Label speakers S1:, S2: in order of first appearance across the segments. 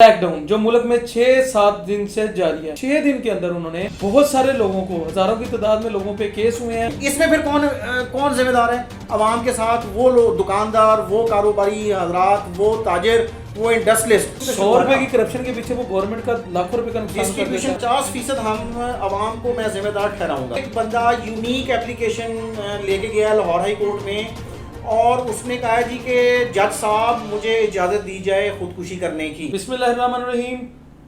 S1: Crackdown जो मुल्क में 6-7 दिन से जारी है। 6 दिन के अंदर उन्होंने बहुत सारे लोगों को, हजारों की तादाद में लोगों पे केस हुए हैं।
S2: इसमें फिर कौन जिम्मेदार है? अवाम के साथ वो लोग, दुकानदार, वो कारोबारी हजरात, वो ताजिर, वो इंडस्ट्रियलिस्ट।
S1: 100 रुपए की करप्शन के पीछे वो गवर्नमेंट का लाखों रुपए का नुकसान कर देता है।
S2: 50% हम अवाम को मैं जिम्मेदार ठहराऊंगा। एक बंदा यूनिक एप्लीकेशन लेके गया लाहौर हाई कोर्ट में और उसने कहा जी कि जज साहब मुझे इजाज़त दी जाए खुदकुशी करने की।
S1: बिस्मिल्लाहिर्रहमानिर्रहीम।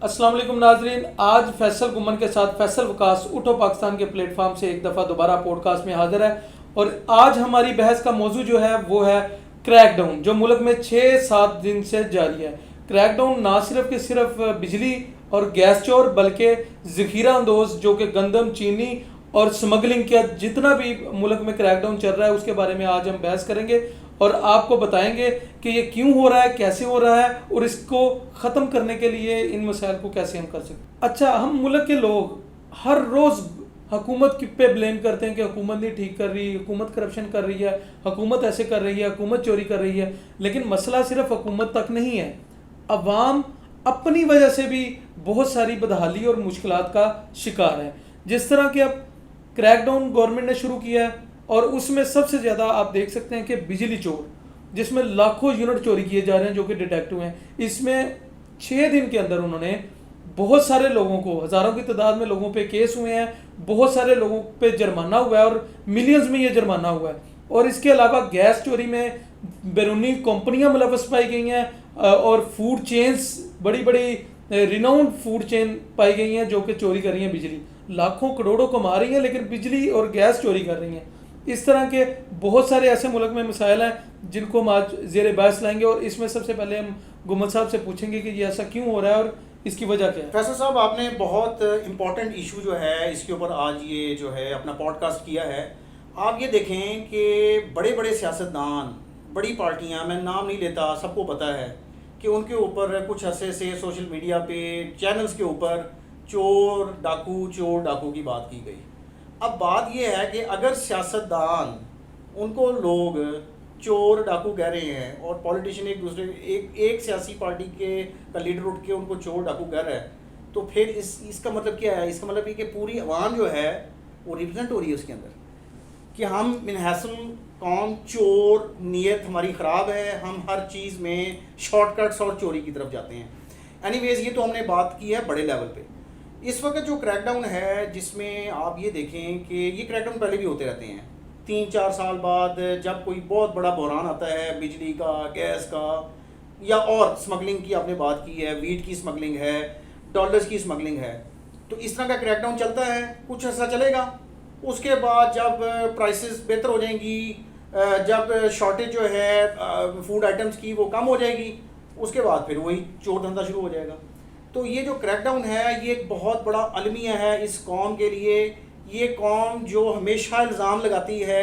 S1: अस्सलाम वालेकुम नाजरीन, आज फैसल गुमन के साथ फैसल वकास उठो पाकिस्तान के प्लेटफॉर्म से एक दफ़ा दोबारा पॉडकास्ट में हाजिर है। और आज हमारी बहस का मौजू जो है वो है क्रैकडाउन जो मुल्क में 6-7 दिन से जारी है। क्रैकडाउन ना सिर्फ कि सिर्फ बिजली और गैस चोर बल्कि ज़ख़ीरा अंदोज जो कि गंदम, चीनी और स्मगलिंग का जितना भी मुल्क में क्रैकडाउन चल रहा है उसके बारे में आज हम बहस करेंगे और आपको बताएंगे कि ये क्यों हो रहा है, कैसे हो रहा है और इसको ख़त्म करने के लिए इन मसाइल को कैसे हम कर सकते। अच्छा, हम मुल्क के लोग हर रोज़ हुकूमत पे ब्लेम करते हैं कि हुकूमत नहीं ठीक कर रही, हुकूमत करप्शन कर रही है, हुकूमत ऐसे कर रही है, हुकूमत चोरी कर रही है। लेकिन मसला सिर्फ हुकूमत तक नहीं है, अवाम अपनी वजह से भी बहुत सारी बदहाली और मुश्किलात का शिकार है। जिस तरह कि अब क्रैकडाउन गवर्नमेंट ने शुरू किया है और उसमें सबसे ज़्यादा आप देख सकते हैं कि बिजली चोर, जिसमें लाखों यूनिट चोरी किए जा रहे हैं जो कि डिटेक्ट हुए हैं। इसमें 6 दिन के अंदर उन्होंने बहुत सारे लोगों को, हज़ारों की तादाद में लोगों पे केस हुए हैं, बहुत सारे लोगों पे जुर्माना हुआ है और मिलियंस में ये जुर्माना हुआ है। और इसके अलावा गैस चोरी में बैरूनी कंपनियां मुलव्वस पाई गई हैं और फूड चेन्स, बड़ी बड़ी रिनाउंड फूड चेन पाई गई हैं जो कि चोरी कर रही हैं बिजली, लाखों करोड़ों कमा रही हैं लेकिन बिजली और गैस चोरी कर रही हैं। इस तरह के बहुत सारे ऐसे मुल्क में मसाइल हैं जिनको हम आज ज़ेर बहस लाएंगे और इसमें सबसे पहले हम गुमन साहब से पूछेंगे कि ये ऐसा क्यों हो रहा है और इसकी वजह क्या है।
S2: फैसल साहब, आपने बहुत इंपॉर्टेंट इशू जो है इसके ऊपर आज ये जो है अपना पॉडकास्ट किया है। आप ये देखें कि बड़े बड़े सियासतदान, बड़ी पार्टियां, मैं नाम नहीं लेता, सबको पता है कि उनके ऊपर कुछ अरसे से सोशल मीडिया पे चैनल्स के ऊपर चोर डाकू की बात की गई। अब बात यह है कि अगर सियासतदान उनको लोग चोर डाकू कह रहे हैं और पॉलिटिशियन एक सियासी पार्टी का लीडर उठ के उनको चोर डाकू कह रहा है, तो फिर इसका मतलब क्या है? इसका मतलब ये कि पूरी अवाम जो है वो रिप्रेजेंट हो रही है उसके अंदर कि हम मिनहसल कौम चोर, नीयत हमारी ख़राब है, हम हर चीज़ में शॉर्टकट्स और चोरी की तरफ जाते हैं। एनीवेज, ये तो हमने बात की है बड़े लेवल पे। इस वक्त जो क्रैकडाउन है जिसमें आप ये देखें कि ये क्रैकडाउन पहले भी होते रहते हैं। 3-4 साल बाद जब कोई बहुत बड़ा बहरान आता है बिजली का, गैस का, या और स्मगलिंग की आपने बात की है, वीट की स्मगलिंग है, डॉलर्स की स्मगलिंग है, तो इस तरह का क्रैकडाउन चलता है, कुछ अर्सा चलेगा। उसके बाद जब प्राइसेस बेहतर हो जाएंगी, जब शॉर्टेज जो है फूड आइटम्स की वो कम हो जाएगी, उसके बाद फिर वही चोर धंधा शुरू हो जाएगा। तो ये जो क्रैकडाउन है ये एक बहुत बड़ा अलमिया है इस कौम के लिए। ये कौम जो हमेशा इल्ज़ाम लगाती है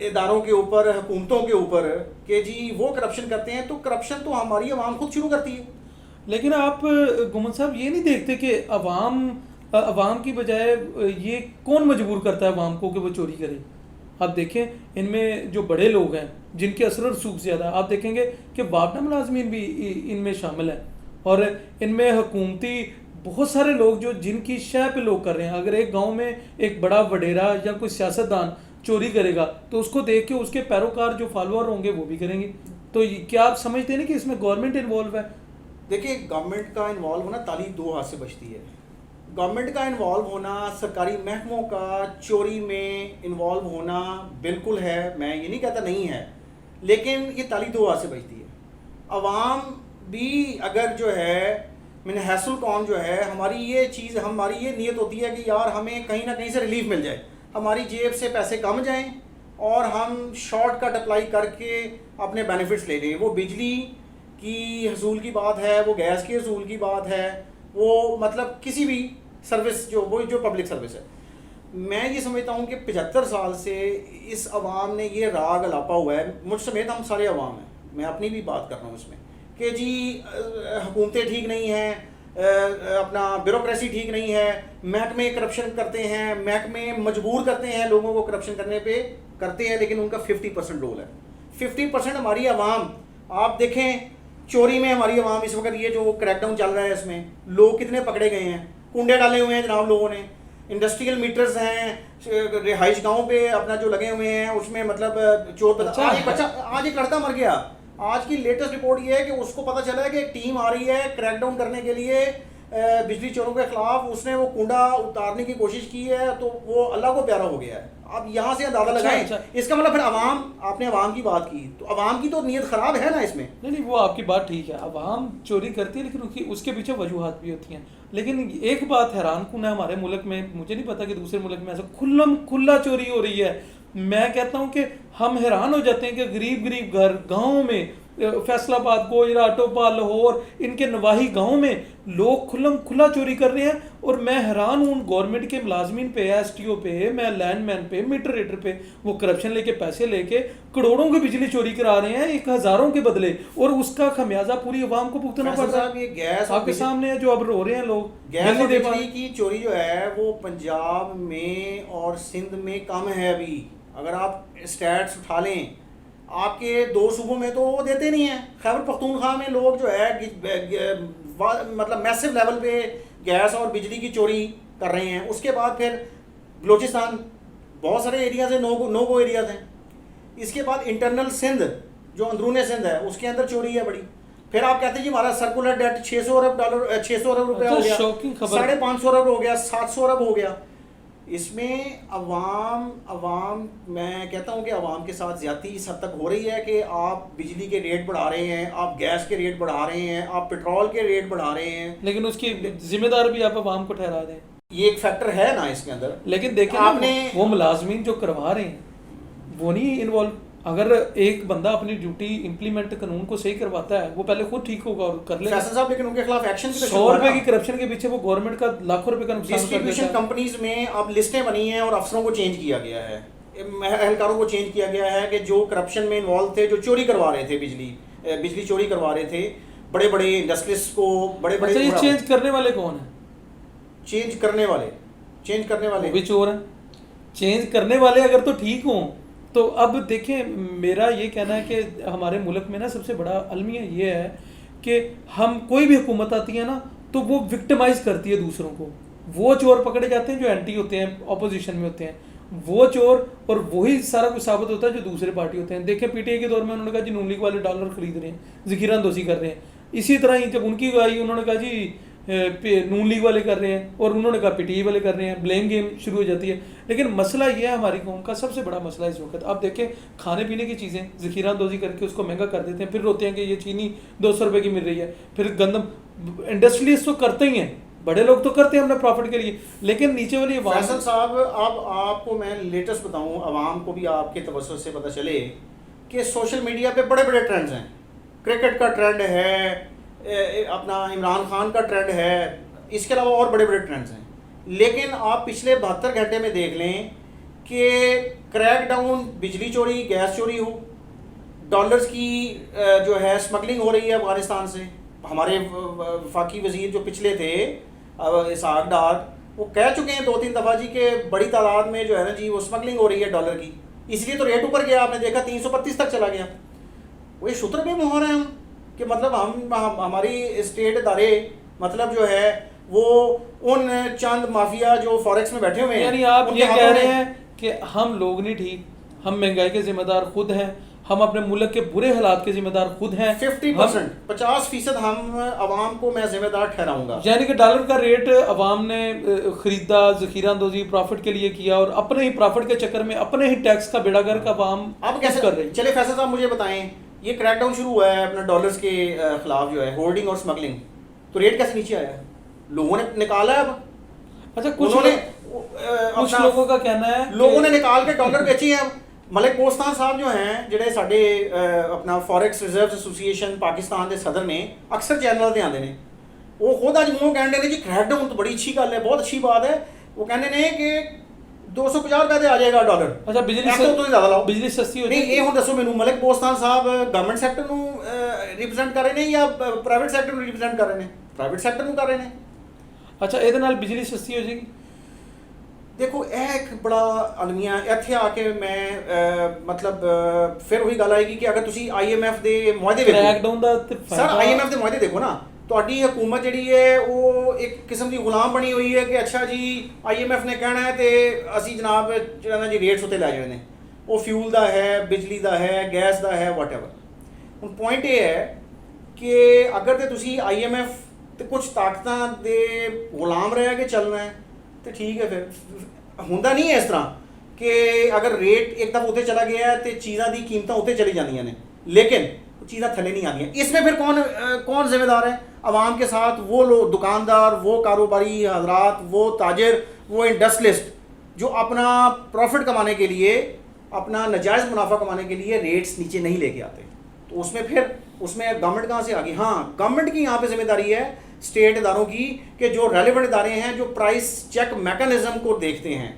S2: इदारों के ऊपर, हुकूमतों के ऊपर कि जी वो करप्शन करते हैं, तो करप्शन तो हमारी आवाम खुद शुरू करती है।
S1: लेकिन आप गुमन साहब ये नहीं देखते कि अवाम की बजाय ये कौन मजबूर करता है अवाम को कि वो चोरी करे? आप देखें, इनमें जो बड़े लोग हैं जिनके असर और सूख ज़्यादा, आप देखेंगे कि बापना मुलाजमीन भी इनमें शामिल है और इनमें हुकूमती बहुत सारे लोग जो जिनकी शय पे लोग कर रहे हैं। अगर एक गांव में एक बड़ा वडेरा या कोई सियासतदान चोरी करेगा तो उसको देख के उसके पैरोकार जो फॉलोअर होंगे वो भी करेंगे। तो क्या आप समझते हैं कि इसमें गवर्नमेंट इन्वॉल्व है?
S2: देखिए, गवर्नमेंट का इन्वॉल्व होना ताली दो हाथ से बचती है। गवर्नमेंट का इन्वॉल्व होना, सरकारी महकमों का चोरी में इन्वॉल्व होना बिल्कुल है, मैं ये नहीं कहता नहीं है, लेकिन ये ताली दो हाथ से बचती है। अवाम भी अगर जो है मिनहसल कौम जो है, हमारी ये चीज़, हमारी ये नीयत होती है कि यार हमें कहीं ना कहीं से रिलीफ मिल जाए, हमारी जेब से पैसे कम जाएं और हम शॉर्टकट अप्लाई करके अपने बेनिफिट्स ले लें। वो बिजली की हसूल की बात है, वो गैस की हसूल की बात है, वो मतलब किसी भी सर्विस जो पब्लिक सर्विस है। मैं ये समझता हूँ कि 75 साल से इस अवाम ने ये राग अलापा हुआ है, मुझ समेत हम सारे अवाम हैं, मैं अपनी भी बात कर रहा हूँ इसमें, कि जी हुकूमतें ठीक नहीं हैं, अपना ब्यूरोक्रेसी ठीक नहीं है, महकमे करप्शन करते हैं, महकमे मजबूर करते हैं लोगों को करप्शन करने पे, करते हैं, लेकिन उनका 50% रोल है। 50% हमारी आवाम, आप देखें चोरी में हमारी आवाम इस वक्त ये जो क्रैकडाउन चल रहा है इसमें लोग कितने पकड़े गए हैं, कुंडे डाले हुए हैं जनाब लोगों ने, इंडस्ट्रियल मीटर्स हैं रिहाइश गाँव पे अपना जो लगे हुए हैं उसमें मतलब चोर
S1: अच्छा।
S2: आज एक लड़का मर गया। आज की लेटेस्ट रिपोर्ट ये है कि उसको पता चला है कि एक टीम आ रही है क्रैकडाउन करने के लिए बिजली चोरों के खिलाफ, उसने वो कुंडा उतारने की कोशिश की है तो वो अल्लाह को प्यारा हो गया है। आप यहाँ से अंदाजा लगाएं।
S1: अच्छा।
S2: इसका मतलब फिर अवाम, आपने अवाम की बात की तो अवाम की तो नीयत ख़राब है ना इसमें।
S1: नहीं, वो आपकी बात ठीक है, अवाम चोरी करती है लेकिन उसके पीछे वजूहात भी होती हैं। लेकिन एक बात हैरान कुन है हमारे मुल्क में, मुझे नहीं पता कि दूसरे मुल्क में ऐसा खुला चोरी हो रही है। मैं कहता हूँ कि हम हैरान हो जाते हैं कि गरीब घर गाँव में, फैसलाबाद, गोजरा, टोपा, लाहौर, इनके नवाही गाँव में लोग खुला चोरी कर रहे हैं। और मैं हैरान हूँ गवर्नमेंट के मुलाजमीन पे, एसटीओ पे, मैं लैंडमैन पे, मीटर रीडर पे, वो करप्शन लेके पैसे लेके करोड़ों की बिजली चोरी करा रहे हैं एक हज़ारों के बदले, और उसका खमियाजा पूरी आवाम को भुगतना पड़ रहा है।
S2: ये गैस
S1: आपके सामने है जो अब रो रहे हैं लोग,
S2: गैस और बिजली की चोरी जो है वो पंजाब में और सिंध में कम है अभी। अगर आप स्टैट्स उठा लें, आपके 2 सूबों में तो वो देते नहीं हैं। खैबर पख्तूनख्वा में लोग जो है मतलब मैसिव लेवल पे गैस और बिजली की चोरी कर रहे हैं। उसके बाद फिर बलोचिस्तान, बहुत सारे एरियाज हैं, नो गो एरियाज हैं। इसके बाद इंटरनल सिंध जो अंदरूनी सिंध है उसके अंदर चोरी है बड़ी। फिर आप कहते हैं जी हमारा सर्कुलर डेट 600 अरब रुपया हो गया, 550 अरब हो गया, 700 अरब हो गया। इसमें अवाम मैं कहता हूँ कि अवाम के साथ ज़्यादती इस हद तक हो रही है कि आप बिजली के रेट बढ़ा रहे हैं, आप गैस के रेट बढ़ा रहे हैं, आप पेट्रोल के रेट बढ़ा रहे हैं,
S1: लेकिन उसकी जिम्मेदार भी आप अवाम को ठहरा दें।
S2: ये एक फैक्टर है ना इसके अंदर।
S1: लेकिन देखिए आपने वो मुलाजमीन जो करवा रहे हैं वो नहीं इन्वॉल्व। अगर एक बंदा अपनी ड्यूटी इंप्लीमेंट कानून को सही करवाता है वो पहले खुद ठीक होगा और कर लेगा
S2: साहब, लेकिन उनके खिलाफ एक्शन
S1: 100 रुपए की करप्शन के पीछे वो गवर्नमेंट का लाखों रुपए का नुकसान कर देता है।
S2: डिस्ट्रीब्यूशन कंपनीज में अब लिस्टें बनी हैं और अफसरों को चेंज किया गया है, एहलकारों को चेंज किया गया है कि जो करप्शन में इन्वॉल्व थे, जो चोरी करवा रहे थे, बिजली चोरी करवा रहे थे, बड़े बड़े इंडस्ट्रीज को, बड़े बड़े।
S1: ये चेंज करने वाले कौन है?
S2: चेंज करने वाले
S1: भी चोर हैं। चेंज करने वाले अगर तो ठीक हों तो अब देखें, मेरा ये कहना है कि हमारे मुल्क में ना सबसे बड़ा अलमिया ये है कि हम कोई भी हुकूमत आती है ना तो वो विक्टिमाइज करती है दूसरों को। वो चोर पकड़े जाते हैं जो एंटी होते हैं, ऑपोजिशन में होते हैं, वो चोर, और वही सारा कुछ साबित होता है जो दूसरे पार्टी होते हैं। देखें पीटीआई के दौर में उन्होंने कहा जी नून लीग वाले डॉलर खरीद रहे हैं, ज़ख़ीरा अंदोज़ी कर रहे हैं। इसी तरह ही जब उनकी आई उन्होंने कहा जी नून लीग वाले कर रहे हैं, और उन्होंने कहा पीटीआई वाले कर रहे हैं, ब्लेम गेम शुरू हो जाती है। लेकिन मसला ये है, हमारी कौम का सबसे बड़ा मसला इस वक्त, आप देखें खाने पीने की चीज़ें ज़ख़ीरा अंदोज़ी करके उसको महंगा कर देते हैं, फिर रोते हैं कि ये चीनी 200 रुपये की मिल रही है। फिर गंदम इंडस्ट्रियलिस्ट तो करते ही हैं, बड़े लोग तो करते हैं अपने प्रॉफिट के लिए, लेकिन नीचे वाली
S2: फैसल साहब, अब आपको मैं लेटेस्ट बताऊं, आवाम को भी आपके तवज्जुह से पता चले कि सोशल मीडिया पे बड़े बड़े ट्रेंड्स हैं। क्रिकेट का ट्रेंड है, अपना इमरान खान का ट्रेंड है, इसके अलावा और बड़े बड़े ट्रेंड्स हैं। लेकिन आप पिछले 72 घंटे में देख लें कि क्रैकडाउन, बिजली चोरी, गैस चोरी हो, डॉलर्स की जो है स्मगलिंग हो रही है अफगानिस्तान से। हमारे वफाकी वजीर जो पिछले थे इसहाक डार, वो कह चुके हैं 2-3 दफ़ा जी के बड़ी तादाद में जो है ना जी वो स्मगलिंग हो रही है डॉलर की, इसलिए तो रेट ऊपर गया। आपने देखा 335 तक चला गया। वही शुतर पे मोहर हैं हम कि मतलब हमारी स्टेट इदारे मतलब जो है वो उन चंद माफिया जो फॉरेक्स में बैठे हुए हैं।
S1: यानी आप ये कह रहे हैं कि हम लोग नहीं ठीक, हम महंगाई के जिम्मेदार खुद हैं, हम अपने मुल्क के बुरे हालात के जिम्मेदार खुद हैं।
S2: 50%, 50% हम अवाम को मैं जिम्मेदार ठहराऊंगा।
S1: यानी कि डॉलर का रेट अवाम ने खरीदा, ज़ख़ीरा अंदोज़ी प्रॉफिट के लिए किया, और अपने ही प्रॉफिट के चक्कर में अपने ही टैक्स का बेड़ागर का अवाम
S2: अब कैसे कर रहे हैं। चले फैसल साहब मुझे बताएं, ये क्रैकडाउन शुरू हुआ है अपने डॉलर्स के खिलाफ जो है होल्डिंग और स्मगलिंग, तो रेट कैसे नीचे आया? लोगों ने निकाला है। अब
S1: अच्छा, कुछ लोगों का कहना है
S2: लोगों ने निकाल के डॉलर बेचे हैं। मलिक पोस्तान साहब जो हैं ਜਿਹੜੇ ਸਾਡੇ अपना फॉरेक्स रिजर्व एसोसिएशन पाकिस्तान के सदर ने, अक्सर चैनल ते आते हैं, वो खुद अज मूँह कहते हैं जी क्रैकडाउन तो बड़ी अच्छी गल है, बहुत अच्छी बात है। वो कहते हैं कि 250 रुपए आ जाएगा डॉलर।
S1: अच्छा, बिजली
S2: तो ज़्यादा लाओ,
S1: बिजली सस्ती हो
S2: नहीं। ये हम दसो मैनू, मलिक पोस्तान साहब गवर्नमेंट सैक्टर ਨੂੰ रिप्रेजेंट कर रहे हैं या प्राइवेट सैक्टर ਨੂੰ रिप्रेजेंट कर रहे हैं? प्राइवेट सैक्टर ਨੂੰ कर रहे हैं।
S1: अच्छा, ਇਹਦੇ ਨਾਲ ਬਿਜਲੀ सस्ती हो जाएगी?
S2: देखो ਇਹ ਇੱਕ ਬੜਾ ਅਲਮੀਆ ਇੱਥੇ ਆ ਕੇ ਮੈਂ ਮਤਲਬ ਫਿਰ ਉਹੀ ਗੱਲ ਆਏਗੀ ਕਿ ਅਗਰ ਤੁਸੀਂ IMF ਦੇ ਮੁਆਹਦੇ ਵੇਖੋ
S1: क्रैकडाउन ਦਾ ਤੇ
S2: ਸਰ IMF ਦੇ ਮੁਆਹਦੇ ਦੇਖੋ ਨਾ ਤੁਹਾਡੀ ਹਕੂਮਤ ਜਿਹੜੀ ਹੈ ਉਹ ਇੱਕ ਕਿਸਮ ਦੀ ਗੁਲਾਮ ਬਣੀ ਹੋਈ ਹੈ ਕਿ ਅੱਛਾ ਜੀ IMF ਨੇ ਕਹਿਣਾ ਹੈ ਤੇ ਅਸੀਂ ਜਨਾਬ ਜਿਹੜਾ ਨਾ ਜੀ ਰੇਟਸ ਉੱਤੇ ਲੈ ਜਾਣੇ ਨੇ ਉਹ ਫਿਊਲ ਦਾ ਹੈ ਬਿਜਲੀ ਦਾ ਹੈ ਗੈਸ ਦਾ ਹੈ ਵਾਟਐਵਰ ਹੁਣ ਪੁਆਇੰਟ ਇਹ ਹੈ ਕਿ ਅਗਰ ਤੇ ਤੁਸੀਂ IMF ਤੇ ਕੁਝ ਤਾਕਤਾਂ ਦੇ ਗੁਲਾਮ ਰਹਿ ਕੇ ਚੱਲਣਾ ਹੈ ਤੇ ਠੀਕ ਹੈ ਫਿਰ ਹੁੰਦਾ ਨਹੀਂ ਹੈ ਇਸ ਤਰ੍ਹਾਂ ਕਿ ਅਗਰ ਰੇਟ ਇੱਕ ਦਫਾ ਉੱਤੇ ਚਲਾ ਗਿਆ ਤੇ ਚੀਜ਼ਾਂ ਦੀ ਕੀਮਤਾਂ ਉੱਤੇ ਚਲੀ ਜਾਂਦੀਆਂ ਨੇ लेकिन चीज़ें थले नहीं आती हैं इसमें फिर कौन जिम्मेदार है आवाम के साथ वो लोग दुकानदार वो कारोबारी हजरात वो ताजिर वो इंडस्ट्रियलिस्ट जो अपना प्रॉफिट कमाने के लिए अपना नाजायज़ मुनाफा कमाने के लिए रेट्स नीचे नहीं लेके आते तो उसमें गवर्नमेंट कहाँ से आ गई हाँ गवर्नमेंट की यहाँ पे जिम्मेदारी है स्टेट इदारों की कि जो रेलिवेंट इदारे हैं जो प्राइस चेक मैकेनिज्म को देखते हैं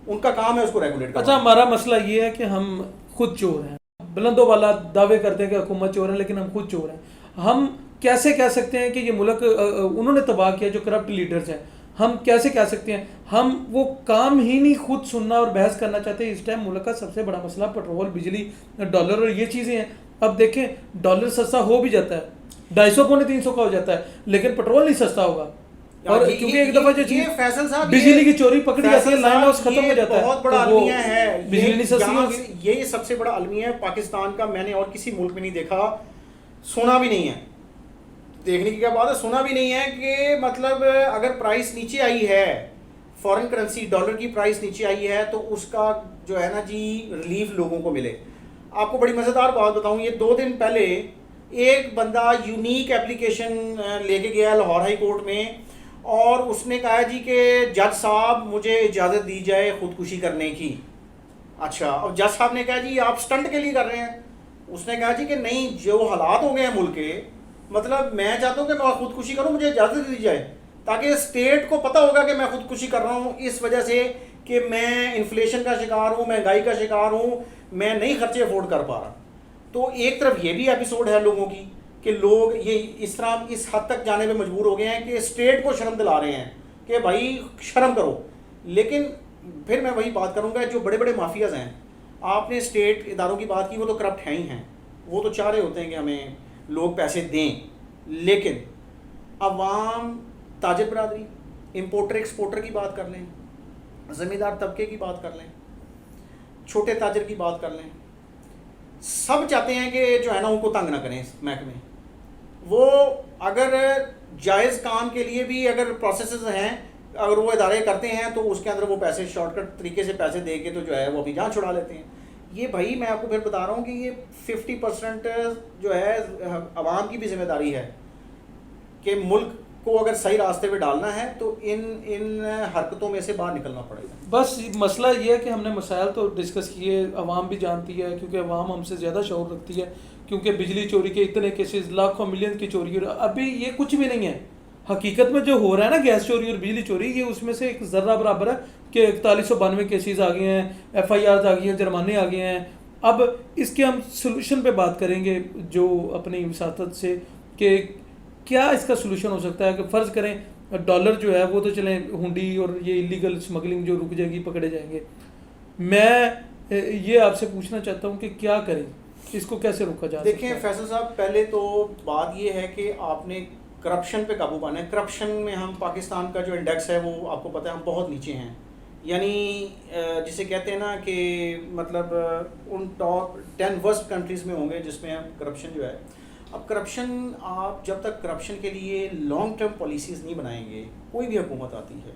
S2: उनका काम है उसको रेगुलेट करना।
S1: अच्छा हमारा मसला ये है कि हम खुद चोर हैं बुलंदों वाला दावे करते हैं कि हुकूमत चोर है लेकिन हम खुद चोर हैं हम कैसे कह सकते हैं कि ये मुल्क उन्होंने तबाह किया जो करप्ट लीडर्स हैं हम कैसे कह सकते हैं हम वो काम ही नहीं खुद सुनना और बहस करना चाहते हैं इस टाइम मुल्क का सबसे बड़ा मसला पेट्रोल बिजली डॉलर और ये चीज़ें हैं अब देखें डॉलर सस्ता हो भी जाता है 250 पौने 300 का हो जाता है लेकिन पेट्रोल नहीं सस्ता होगा और क्योंकि एक दफा जो चीज
S2: फैसल साहब
S1: बिजली की चोरी पकड़ी जाती है लाइन हाउस खत्म हो जाता है
S2: बहुत बड़ा अलमिया है
S1: बिजली नहीं सस्ती होगी
S2: ये सबसे बड़ा अलमिया है पाकिस्तान का मैंने और किसी मुल्क में नहीं देखा सुना भी नहीं है देखने की क्या बात है सुना भी नहीं है कि मतलब अगर प्राइस नीचे आई है फॉरेन करेंसी डॉलर की प्राइस नीचे आई है तो उसका जो है ना जी रिलीफ लोगों को मिले आपको बड़ी मज़ेदार बात बताऊं ये 2 दिन पहले एक बंदा यूनिक एप्लीकेशन लेके गया लाहौर हाई कोर्ट में और उसने कहा जी कि जज साहब मुझे इजाज़त दी जाए ख़ुदकुशी करने की अच्छा अब जज साहब ने कहा जी आप स्टंट के लिए कर रहे हैं उसने कहा जी कि नहीं जो हालात हो गए हैं मुल्क के मतलब मैं चाहता हूँ कि मैं ख़ुदकुशी करूँ मुझे इजाज़त दी जाए ताकि स्टेट को पता होगा कि मैं ख़ुदकुशी कर रहा हूँ इस वजह से कि मैं इन्फ्लेशन का शिकार हूँ महंगाई का शिकार हूँ मैं नहीं खर्चे अफोर्ड कर पा रहा तो एक तरफ ये भी एपिसोड है लोगों की कि लोग ये इस तरह इस हद तक जाने पे मजबूर हो गए हैं कि स्टेट को शर्म दिला रहे हैं कि भाई शर्म करो लेकिन फिर मैं वही बात करूंगा जो बड़े बड़े माफियाज़ हैं आपने स्टेट इदारों की बात की वो तो करप्ट हैं ही हैं वो तो चाह रहे होते हैं कि हमें लोग पैसे दें लेकिन अवाम ताजिर बरादरी इम्पोर्टर एक्सपोर्टर की बात कर लें ज़मींदार तबके की बात कर लें छोटे ताजिर की बात कर लें सब चाहते हैं कि जो है ना उनको तंग ना करें इस महकमे वो अगर जायज़ काम के लिए भी अगर प्रोसेसेस हैं अगर वो इदारे करते हैं तो उसके अंदर वो पैसे शॉर्टकट तरीके से पैसे दे के तो जो है वो अपनी जान छुड़ा लेते हैं ये भाई मैं आपको फिर बता रहा हूँ कि ये 50% जो है आवाम की भी जिम्मेदारी है कि मुल्क को अगर सही रास्ते पे डालना है तो इन हरकतों में से बाहर निकलना पड़ेगा
S1: बस मसला ये है कि हमने मसाइल तो डिस्कस किए अवाम भी जानती है क्योंकि अवाम हमसे ज़्यादा शऊर रखती है क्योंकि बिजली चोरी के इतने केसेस लाखों मिलियन की चोरी हो अभी ये कुछ भी नहीं है हकीकत में जो हो रहा है ना गैस चोरी और बिजली चोरी ये उसमें से एक ज़र्रा बराबर है कि 4192 केसेस आ गए हैं FIR आ गई हैं जुर्माने आ गए हैं अब इसके हम सोल्यूशन पे बात करेंगे जो अपनी विसातत से कि क्या इसका सोल्यूशन हो सकता है कि फ़र्ज़ करें डॉलर जो है वो तो चलें हुंडी और ये इलीगल स्मगलिंग जो रुक जाएगी पकड़े जाएंगे मैं ये आपसे पूछना चाहता हूँ कि क्या करें इसको कैसे रोका जा
S2: देखें फैसल साहब पहले तो बात ये है कि आपने करप्शन पे काबू पाना है करप्शन में हम पाकिस्तान का जो इंडेक्स है वो आपको पता है हम बहुत नीचे हैं यानी जिसे कहते हैं ना कि मतलब उन टॉप 10 वर्स्ट कंट्रीज़ में होंगे जिसमें करप्शन जो है अब करप्शन आप जब तक करप्शन के लिए लॉन्ग टर्म पॉलिसीज़ नहीं बनाएंगे कोई भी हुकूमत आती है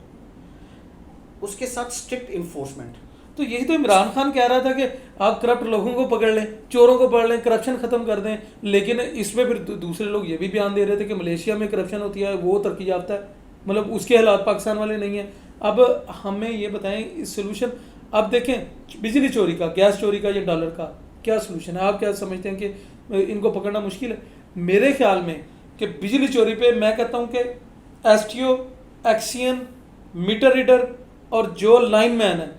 S2: उसके साथ स्ट्रिक्ट इन्फोर्समेंट
S1: तो यही तो इमरान खान कह रहा था कि आप करप्ट लोगों को पकड़ लें चोरों को पकड़ लें करप्शन ख़त्म कर दें लेकिन इसमें फिर दूसरे लोग ये भी बयान दे रहे थे कि मलेशिया में करप्शन होती है वो तरक्की याफ्ता है मतलब उसके हालात पाकिस्तान वाले नहीं हैं अब हमें ये बताएं इस सोल्यूशन अब देखें बिजली चोरी का गैस चोरी का या डॉलर का क्या सोल्यूशन है आप क्या समझते हैं कि इनको पकड़ना मुश्किल है मेरे ख्याल में कि बिजली चोरी पे मैं कहता हूँ कि STO एक्सियन मीटर रीडर और जो लाइनमैन है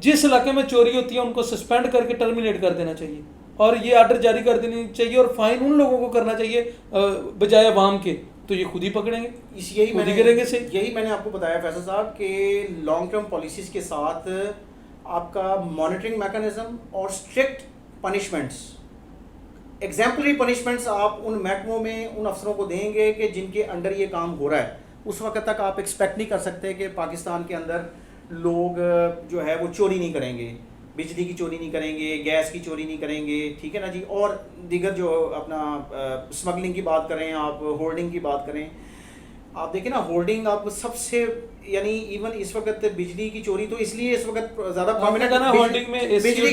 S1: जिस इलाके में चोरी होती है उनको सस्पेंड करके टर्मिनेट कर देना चाहिए और ये आर्डर जारी कर देनी चाहिए और फाइन उन लोगों को करना चाहिए बजाय अवाम के तो ये खुद ही पकड़ेंगे,
S2: यही
S1: खुद ही करेंगे सही।
S2: यही मैंने आपको बताया फैसल साहब कि लॉन्ग टर्म पॉलिसीज़ के साथ आपका मॉनिटरिंग मैकेनिज्म और स्ट्रिक्ट पनिशमेंट्स, एग्जाम्पलरी पनिशमेंट्स आप उन महकमों में उन अफसरों को देंगे कि जिनके अंडर ये काम हो रहा है। उस वक्त तक आप एक्सपेक्ट नहीं कर सकते कि पाकिस्तान के अंदर लोग जो है वो चोरी नहीं करेंगे, बिजली की चोरी नहीं करेंगे, गैस की चोरी नहीं करेंगे, ठीक है ना जी। और दीगर जो अपना स्मगलिंग की बात करें, आप होल्डिंग की बात करें, आप देखें ना होल्डिंग आप सबसे यानी इवन इस वक्त बिजली की चोरी तो इसलिए इस वक्त ज़्यादा प्रोमिनेंट
S1: होल्डिंग में
S2: बिजली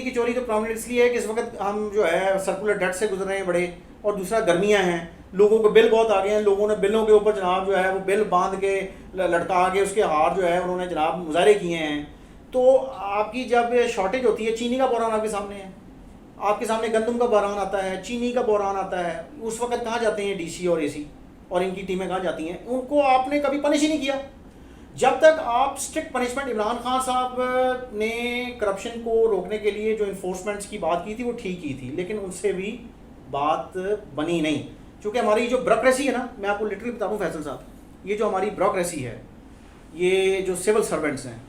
S2: की चोरी तो प्रोमिनेंट इसलिए है कि इस वक्त हम जो है सर्कुलर डेट से गुजर रहे हैं बड़े, और दूसरा गर्मियाँ हैं, लोगों को बिल बहुत आ गए हैं, लोगों ने बिलों के ऊपर जनाब जो है वो बिल बांध के लटका के उसके हार जो है उन्होंने जनाब मुजाहरे किए हैं। तो आपकी जब शॉर्टेज होती है, चीनी का बहरान आपके सामने है, आपके सामने गंदम का बहरान आता है, चीनी का बहरान आता है, उस वक्त कहाँ जाते हैं डीसी और एसी और इनकी टीमें कहाँ जाती हैं? उनको आपने कभी पनिश ही नहीं किया। जब तक आप स्ट्रिक्ट पनिशमेंट, इमरान खान साहब ने करप्शन को रोकने के लिए जो इन्फोर्समेंट्स की बात की थी वो ठीक की थी, लेकिन उनसे भी बात बनी नहीं, क्योंकि हमारी जो ब्यूरोक्रेसी है ना, मैं आपको लिटरली बता दूँ फैसल साहब, ये जो हमारी ब्यूरोक्रेसी है, ये जो सिविल सर्वेंट्स हैं,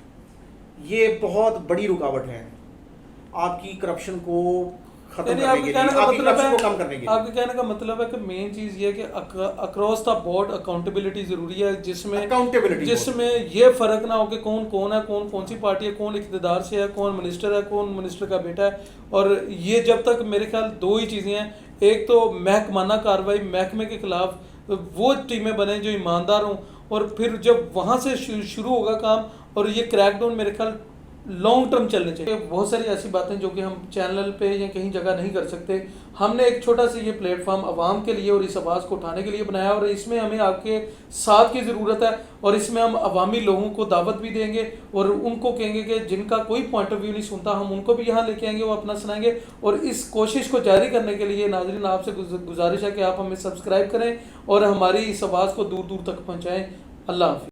S2: ये बहुत बड़ी रुकावट है आपकी करप्शन को खत्म करने के लिए, आपकी करप्शन को कम करने के लिए।
S1: आपके कहने का मतलब है कि मेन चीज़ ये है कि अक्रॉस द बोर्ड अकाउंटेबिलिटी ज़रूरी है, जिसमें ये फ़र्क ना हो कि कौन कौन है, कौन कौन सी पार्टी है, कौन इक़्तिदार से है, कौन मिनिस्टर का बेटा है। और ये जब तक मेरे ख्याल दो ही चीज़ें हैं, एक तो महकमाना कार्रवाई, महकमे के ख़िलाफ़ वो टीमें बने जो ईमानदार हों, और फिर जब वहाँ से शुरू होगा काम, और ये क्रैकडाउन मेरे ख्याल लॉन्ग टर्म चलने चाहिए। बहुत सारी ऐसी बातें जो कि हम चैनल पे या कहीं जगह नहीं कर सकते, हमने एक छोटा सा ये प्लेटफॉर्म आवाम के लिए और इस आवाज़ को उठाने के लिए बनाया, और इसमें हमें आपके साथ की ज़रूरत है, और इसमें हम अवामी लोगों को दावत भी देंगे और उनको कहेंगे कि जिनका कोई पॉइंट ऑफ व्यू नहीं सुनता, हम उनको भी यहाँ लेके आएंगे, वो अपना सुनाएंगे। और इस कोशिश को जारी करने के लिए नाज़रीन आपसे गुजारिश है कि आप हमें सब्सक्राइब करें और हमारी इस आवाज़ को दूर दूर तक पहुँचाएँ। अल्लाह हाफ़िज़।